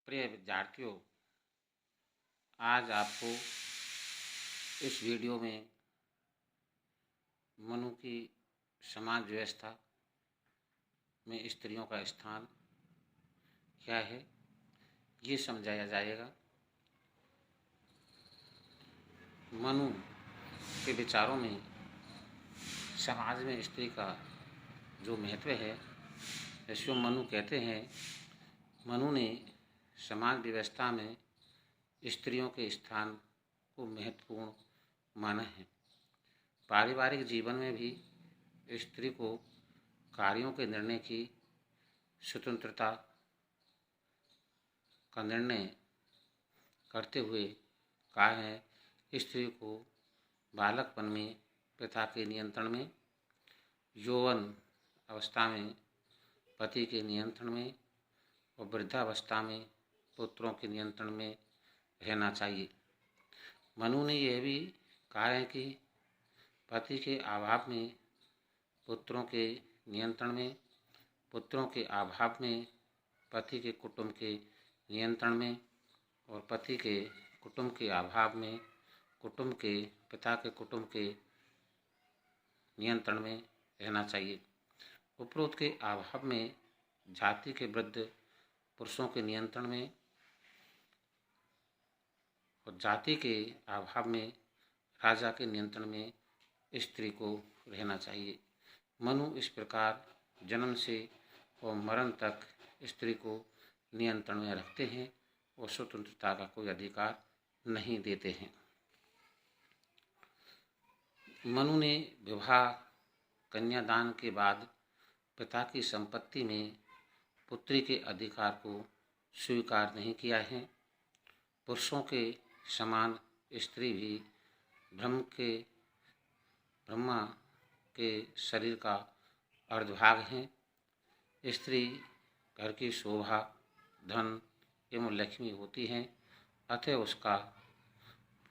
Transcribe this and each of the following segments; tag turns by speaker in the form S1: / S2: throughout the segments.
S1: प्रिय विद्यार्थियों, आज आपको इस वीडियो में मनु की समाज व्यवस्था में स्त्रियों का स्थान क्या है ये समझाया जाएगा। मनु के विचारों में समाज में स्त्री का जो महत्व है, इसको मनु कहते हैं। मनु ने समाज व्यवस्था में स्त्रियों के स्थान को महत्वपूर्ण माना है। पारिवारिक जीवन में भी स्त्री को कार्यों के निर्णय की स्वतंत्रता का निर्णय करते हुए कहा है। स्त्री को बालकपन में पिता के नियंत्रण में, यौवन अवस्था में पति के नियंत्रण में और वृद्धावस्था में पुत्रों के नियंत्रण में रहना चाहिए। मनु ने यह भी कहा है कि पति के अभाव में पुत्रों के नियंत्रण में, पुत्रों के अभाव में पति के कुटुंब के नियंत्रण में और पति के कुटुंब के अभाव में कुटुंब के पिता के कुटुंब के नियंत्रण में रहना चाहिए। उपरोक्त के अभाव में जाति के वृद्ध पुरुषों के नियंत्रण में और जाति के अभाव में राजा के नियंत्रण में स्त्री को रहना चाहिए। मनु इस प्रकार जन्म से और मरण तक स्त्री को नियंत्रण में रखते हैं और स्वतंत्रता का कोई अधिकार नहीं देते हैं। मनु ने विवाह कन्यादान के बाद पिता की संपत्ति में पुत्री के अधिकार को स्वीकार नहीं किया है। पुरुषों के समान स्त्री भी ब्रह्मा के शरीर का अर्धभाग है। स्त्री घर की शोभा, धन एवं लक्ष्मी होती है, अतः उसका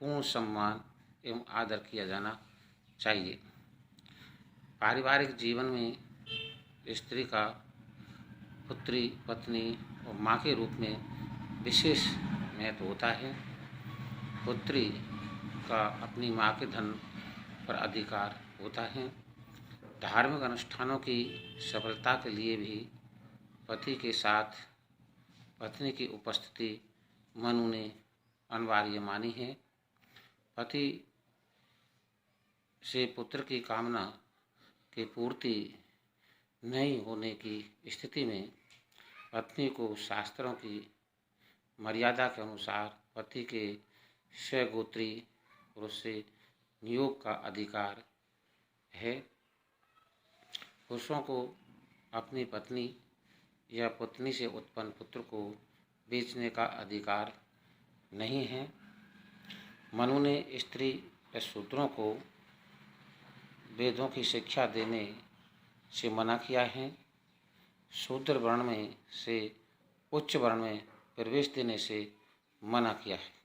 S1: पूर्ण सम्मान एवं आदर किया जाना चाहिए। पारिवारिक जीवन में स्त्री का पुत्री, पत्नी और माँ के रूप में विशेष महत्व होता है। पुत्री का अपनी माँ के धन पर अधिकार होता है। धार्मिक अनुष्ठानों की सफलता के लिए भी पति के साथ पत्नी की उपस्थिति मनु ने अनिवार्य मानी है। पति से पुत्र की कामना की पूर्ति नहीं होने की स्थिति में पत्नी को शास्त्रों की मर्यादा के अनुसार पति के स्वगोत्री पुरुष से नियोग का अधिकार है। पुरुषों को अपनी पत्नी या पत्नी से उत्पन्न पुत्र को बेचने का अधिकार नहीं है। मनु ने स्त्री व शूद्रों को वेदों की शिक्षा देने से मना किया है। शूद्र वर्ण में से उच्च वर्ण में प्रवेश देने से मना किया है।